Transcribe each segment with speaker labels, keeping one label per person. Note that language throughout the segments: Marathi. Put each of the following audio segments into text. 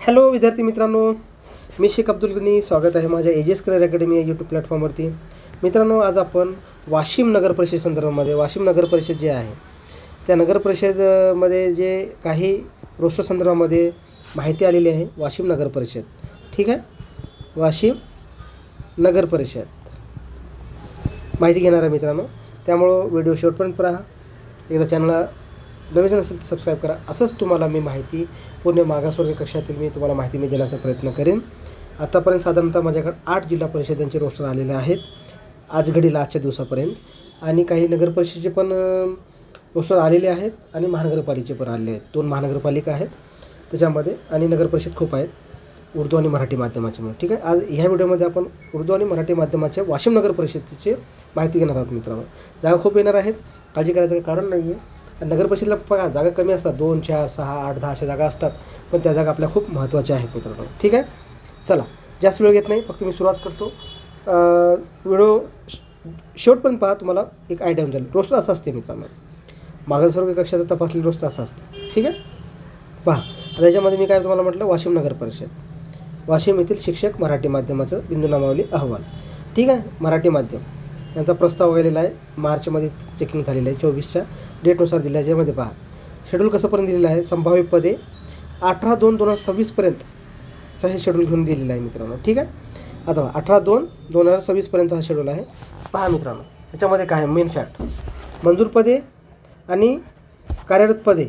Speaker 1: हॅलो विद्यार्थी मित्रांनो, मी शेख अब्दुल गनी. स्वागत आहे माझ्या एजेस करिअर अकॅडमी या यूट्यूब प्लॅटफॉर्मवरती. मित्रांनो, आज आपण वाशिम नगर परिषद संदर्भामध्ये वाशिम नगर परिषद जे आहे त्या नगर परिषदमध्ये जे काही रोस्टर संदर्भामध्ये माहिती आलेली आहे. वाशिम नगर परिषद, ठीक आहे, वाशिम नगर परिषद माहिती घेणार आहे मित्रांनो. त्यामुळं व्हिडिओ शेवटपर्यंत पहा. एकदा चॅनलला नवीन असेल तर सबस्क्राईब करा. असंच तुम्हाला मी माहिती पूर्ण मागासवर्गीय कक्षातील तुम्हाला माहिती देण्याचा प्रयत्न करेन. आतापर्यंत साधारणतः माझ्याकडे 8 जिल्हा परिषदांचे रोस्टर आलेले आहेत आजघडीला, आजच्या दिवसापर्यंत. आणि काही नगर परिषदेचे पण रोस्टर आलेले आहेत आणि महानगरपालिकेचे पण आलेले आहेत. 2 महानगरपालिका आहेत त्याच्यामध्ये आणि नगर परिषद खूप आहेत उर्दू आणि मराठी माध्यमाचे म्हणून, ठीक आहे. आज ह्या व्हिडिओमध्ये आपण उर्दू आणि मराठी माध्यमाच्या वाशिम नगर परिषदेची माहिती घेणार आहोत मित्रांनो. जागा खूप येणार आहेत, काळजी करायचं काही कारण नाही आहे. नगर परिषदेला बघा जागा कमी असतात, 2, 4, 6, 8, 10 अशा जागा असतात, पण त्या जागा आपल्या खूप महत्त्वाच्या आहेत मित्रांनो, ठीक आहे. चला, जास्त वेळ घेत नाही, फक्त मी सुरुवात करतो. व्हिडिओ शेवटपर्यंत पहा, तुम्हाला एक आयडिया होऊन जाईल. रोस्टर असं असते मित्रांनो, मागासवर्गीय कक्षाचा तपासलेलं रोस्टर असं असतं, ठीक आहे. पहा, त्याच्यामध्ये मी काय तुम्हाला म्हटलं, वाशिम नगर परिषद, वाशिम येथील शिक्षक मराठी माध्यमाचं बिंदू नामावली अहवाल, ठीक आहे. मराठी माध्यम यांचा प्रस्ताव गेलेला आहे, मार्चमध्ये चेकिंग झालेलं आहे, 24च्या डेटनुसार दिलं आहे. ज्यामध्ये पहा शेड्यूल कसंपर्यंत दिलेलं आहे. संभाव्य पदे 18/2/2026पर्यंतचा हे शेड्यूल घेऊन दिलेलं आहे मित्रांनो, ठीक आहे. आता 18/2/2026पर्यंत हा शेड्यूल आहे. पहा मित्रांनो, याच्यामध्ये काय मेन फॅक्ट, मंजूर पदे आणि कार्यरत पदे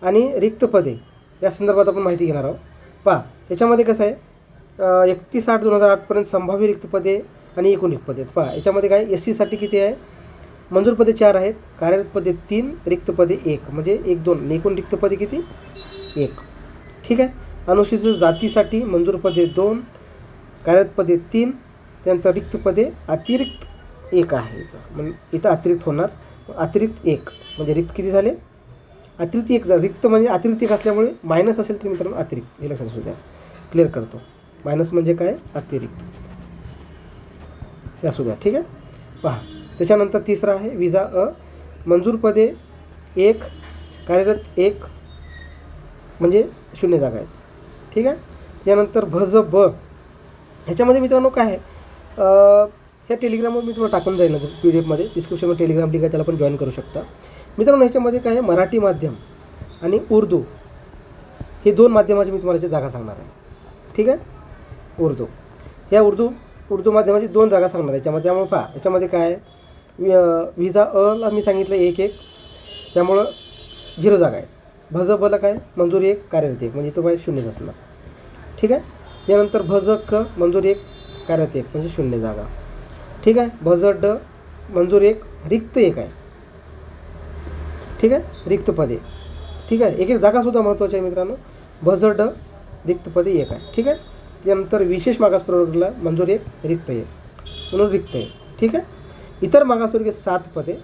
Speaker 1: आणि रिक्त पदे या संदर्भात आपण माहिती घेणार आहोत. पहा याच्यामध्ये कसं आहे, 31/8/2008पर्यंत संभाव्य रिक्त पदे आणि एकूण रिक्त पदे आहेत. पहा याच्यामध्ये काय, SC किती आहे, मंजूर पदे 4 आहेत, कार्यरत पदे 3, रिक्त पदे 1, म्हणजे 1, 2, एकूण रिक्त पदे किती, 1, ठीक आहे. अनुसूचित जातीसाठी मंजूर पदे 2, कार्यरत पदे 3, त्यानंतर रिक्त पदे अतिरिक्त 1 आहे. म्हणजे इथं अतिरिक्त होणार, अतिरिक्त 1 म्हणजे रिक्त किती झाले, अतिरिक्त 1 झाले. रिक्त म्हणजे अतिरिक्त 1 असल्यामुळे मायनस असेल तर मित्रांनो अतिरिक्त, हे लक्षात असू द्या, क्लिअर करतो. मायनस म्हणजे काय, अतिरिक्त, हे असू द्या, ठीक आहे. पहा त्याच्यानंतर तिसरा आहे विजा मंजूर पदे 1, कार्यरत 1 म्हणजे 0 जागा आहेत, ठीक आहे. त्यानंतर भज ब ह्याच्यामध्ये मित्रांनो काय आहे, ह्या टेलिग्रामवर मी तुम्हाला टाकून जाईल ना PDF डिस्क्रिप्शनमध्ये टेलिग्राम लिंक आहे, त्याला पण जॉईन करू शकता मित्रांनो. ह्याच्यामध्ये काय आहे, मराठी माध्यम आणि उर्दू हे 2 माध्यमाचे मी तुम्हाला जागा सांगणार आहे, ठीक आहे. उर्दू उर्दू माध्यमाची 2 जागा सांगणार आहे याच्यामध्ये. त्यामुळे पहा याच्यामध्ये काय आहे, विजा अला मी सांगितलं 1-1, त्यामुळं 0 जागा आहे. भज बला काय, मंजूर 1, कार्यरत 1, म्हणजे तो काय 0 असणार, ठीक आहे. त्यानंतर भज क मंजूर 1, कार्यरत 1 म्हणजे 0 जागा, ठीक आहे. भज ड मंजूर 1, रिक्त 1 आहे, ठीक आहे, रिक्त पदे, ठीक आहे. एक जागासुद्धा महत्त्वाची आहे मित्रांनो. भज ड रिक्त पदे 1 आहे, ठीक आहे. त्यानंतर विशेष मागास प्रवर्गाला मंजूर 1, रिक्त 1 म्हणून रिक्त 1, ठीक आहे. इतर मागासवर्गीय 7 पदे,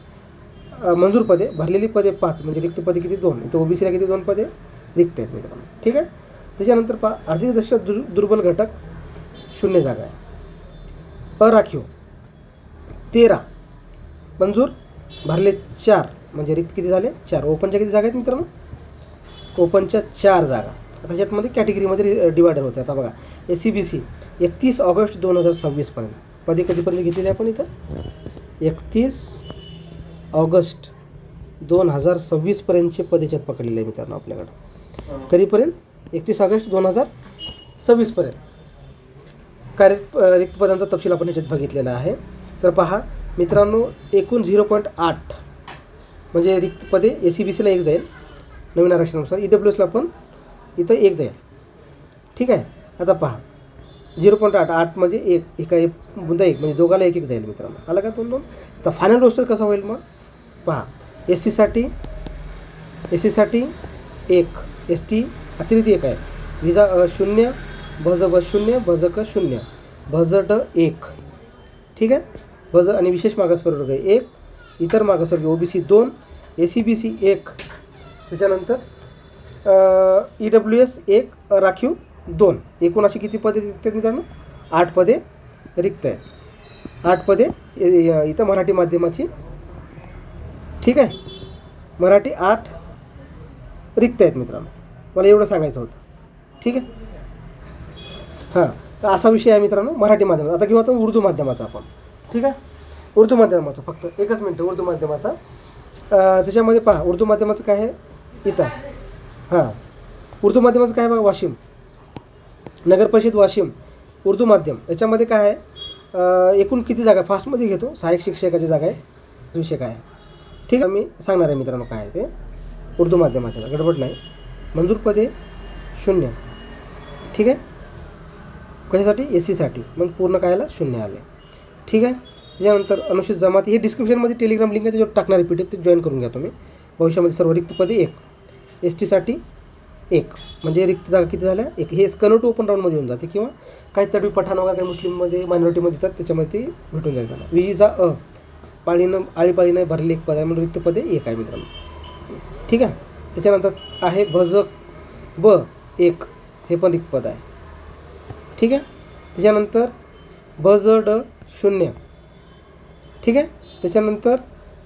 Speaker 1: मंजूर पदे, भरलेली पदे 5 म्हणजे रिक्त पदे किती 2, इथं OBCला किती 2 पदे रिक्त आहेत मित्रांनो, ठीक आहे. त्याच्यानंतर पहा आर्थिकदृष्ट्या दुर्बल घटक 0 जागा आहे. अराखीव 13, मंजूर भरले 4 म्हणजे रिक्त किती झाले 4. ओपनच्या किती जागा आहेत मित्रांनो, ओपनच्या 4 जागा. आता त्याच्यामध्ये कॅटेगरीमध्ये डिवायडर होते. आता बघा SCBC 31 ऑगस्ट 2026पर्यंत पदे कधीपर्यंत घेतलेली आपण इथं, 31 ऑगस्ट 2026पर्यंतचे पदेच्यात पकडलेले आहे मित्रांनो आपल्याकडं. कधीपर्यंत, 31 ऑगस्ट 2026पर्यंत रिक्त पदांचा तपशील आपण याच्यात बघितलेला आहे. तर पहा मित्रांनो, एकूण 0.8 म्हणजे रिक्त पदे SCBCला 1 जाईल नवीन आरक्षणानुसार, EWSला पण इथं 1 जाईल, ठीक आहे. आता पहा 0.8 म्हणजे 1 बुंदा 1 म्हणजे दोघाला 1-1 जाईल मित्रांनो, आला का 2-2. आता फायनल रोस्टर कसा होईल मग पहा, SC साठी 1, ST अतिरिक्त 1 आहे, विजा 0, भज ब 0, भज क 0, भज ड 1, ठीक आहे. भज आणि विशेष मागास प्रवर्ग 1, इतर मागासवर्गीय OBC 2, SCBC 1, त्याच्यानंतर EWS 1, राखीव 2, एकूण अशी किती पदे रिक्त आहेत मित्रांनो, 8 पदे रिक्त आहेत. 8 पदे इथं मराठी माध्यमाची, ठीक आहे. मराठी 8 रिक्त आहेत मित्रांनो, मला एवढं सांगायचं होतं. ठीक आहे. हां, तर असा विषय आहे मित्रांनो मराठी माध्यमाचा. आता घेऊ आता उर्दू माध्यमाचा आपण. ठीक आहे, उर्दू माध्यमाचा फक्त एकच मिनटं. उर्दू माध्यमाचा त्याच्यामध्ये पहा उर्दू माध्यमाचं काय आहे इथं. हां, उर्दू माध्यमाचं काय आहे बघा, वाशिम नगर परिषद वाशिम उर्दू माध्यम. याच्यामध्ये काय आहे एकूण किती जागा फास्टमध्ये घेतो, सहाय्यक शिक्षकाची जागा आहे, विषय काय आहे. ठीक आहे, मी सांगणार आहे मित्रांनो काय आहे ते उर्दू माध्यमाच्या, गडबड नाही. मंजूर पदे 0. ठीक आहे, कशासाठी, SC साठी. मग पूर्ण कायला 0 आले. ठीक आहे. त्याच्यानंतर अनुसूचित जमाती, हे डिस्क्रिप्शनमध्ये टेलिग्राम लिंक आहे, त्याच्यावर टाकणारे PDF ते जॉईन करून घ्या तुम्ही. भविष्यामध्ये सर्व रिक्त पदे 1, ST साठी 1, म्हणजे रिक्त जागा किती झाल्या 1. हे कन्वर्ट ओपन राऊंडमध्ये येऊन जाते, किंवा काही तडवी पठाण वगैरे काही मुस्लिममध्ये मायनॉरिटीमध्ये येतात, त्याच्यामध्ये ते भेटून जाईल त्याला. विजा पाळीनं आळीपाळीनं भरले 1 पद आहे, म्हणून रिक्त पदे 1 आहे मित्रांनो. ठीक आहे. त्याच्यानंतर आहे ब 1, हे पण रिक्त पद आहे. ठीक आहे. त्याच्यानंतर BZD 0. ठीक आहे. त्याच्यानंतर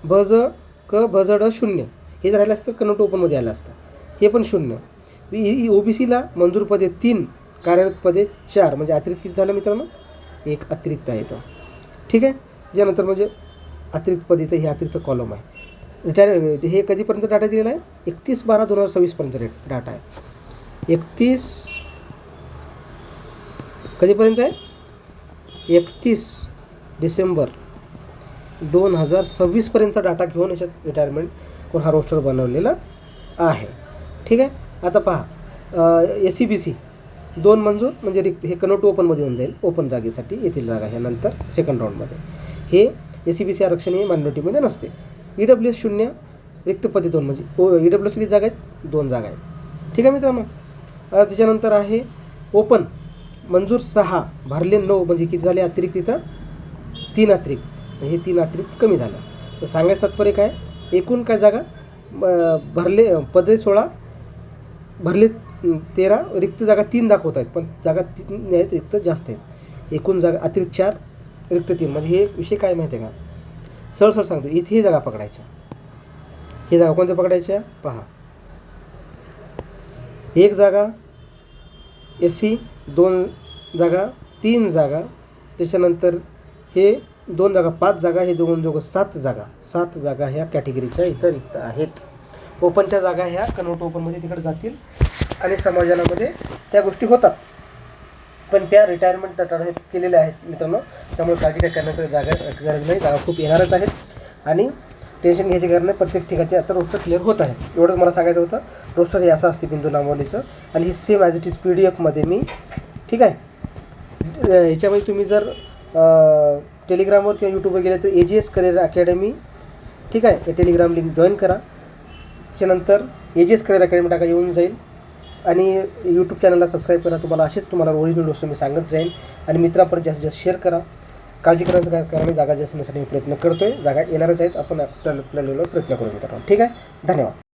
Speaker 1: BZD 0, हे जर राहिलं असतं कन्वर्ट ओपनमध्ये आलं असतं, हे पण 0. OBCला मंजूर पदे 3, कार्यरत पदे 4, म्हणजे अतिरिक्त किती झालं मित्रांनो, 1 अतिरिक्त आहे इथं. ठीक आहे. त्याच्यानंतर म्हणजे अतिरिक्त पद इथं हे अतिरिक्त कॉलम आहे. रिटायर हे कधीपर्यंत डाटा दिलेला आहे, 31/12/2026 पर्यंत डाटा आहे. 31 कधीपर्यंत आहे, 31 डिसेंबर 2026 पर्यंतचा डाटा घेऊन याच्यात रिटायरमेंट कोण हा रोस्टर बनवलेला आहे. ठीक आहे. आता पहा SCBC 2 मंजूर, म्हणजे रिक्त, हे कन्वर्ट ओपनमध्ये येऊन जाईल, ओपन जागेसाठी येथील जागा ह्यानंतर सेकंड राऊंडमध्ये. हे SCBC आरक्षण हे मायनॉरिटीमध्ये नसते. EWS 0, रिक्त पदे 2, म्हणजे EWS किती जागा आहेत, 2 जागा आहेत. ठीक आहे मित्रांनो. त्याच्यानंतर आहे ओपन मंजूर 6, भरले 9, म्हणजे किती झाले अतिरिक्त इथं 3 अतिरिक्त, हे 3 अतिरिक्त कमी झालं. तर सांगायचं तात्पर्य काय, एकूण काय जागा भरले पदे 16, भरले 13, रिक्त जागा 3 दाखवत आहेत, पण जागा 3 आहेत, रिक्त जास्त आहेत. एकूण जागा अतिरिक्त 4, रिक्त 3, म्हणजे हे विषय काय माहिती आहे का, सरळ सांगतो. इथे ही जागा पकडायच्या, ही जागा कोणत्या पकडायच्या पहा. 1 जागा SC, 2 जागा, 3 जागा, त्याच्यानंतर हे 2 जागा 5 जागा, हे दोघं 7 जागा. 7 जागा ह्या कॅटेगरीच्या इथं रिक्त आहेत. ओपनच्या जागा ह्या कन्वर्ट ओपनमध्ये तिकडे जातील, आणि समाजामध्ये त्या गोष्टी होतात, पण त्या रिटायरमेंट डाटा केलेल्या आहेत मित्रांनो. त्यामुळे काळजी काय करण्याचं गरज नाही, जागा खूप येणारच आहेत, आणि टेन्शन घ्यायची गरज नाही. प्रत्येक ठिकाणी आता रोस्टर क्लिअर होत आहे. एवढंच मला सांगायचं होतं. रोस्टर हे असं असते बिंदू नामावलीचं, आणि हे same as it is PDF मी. ठीक आहे. ह्याच्यामध्ये तुम्ही जर टेलिग्रामवर किंवा यूट्यूबवर गेले तर AGS करिअर अकॅडमी, ठीक आहे, हे टेलिग्राम लिंक जॉईन करा. त्याच्यानंतर AGS करिअर अकॅडमी टाका, येऊन जाईल, आणि यूट्यूब चॅनलला सबस्क्राईब करा. तुम्हाला ओरिजिनल गोष्ट मी सांगत जाईल, आणि मित्रांपर्यंत जास्तीत जास्त शेअर करा. काळजी करण्याचं काय कारण, जागा जास्त येण्यासाठी मी प्रयत्न करतो आहे. जागा येणारच आहेत, आपण आपल्या लेवलवर प्रयत्न करू मित्रांनो. ठीक आहे. धन्यवाद.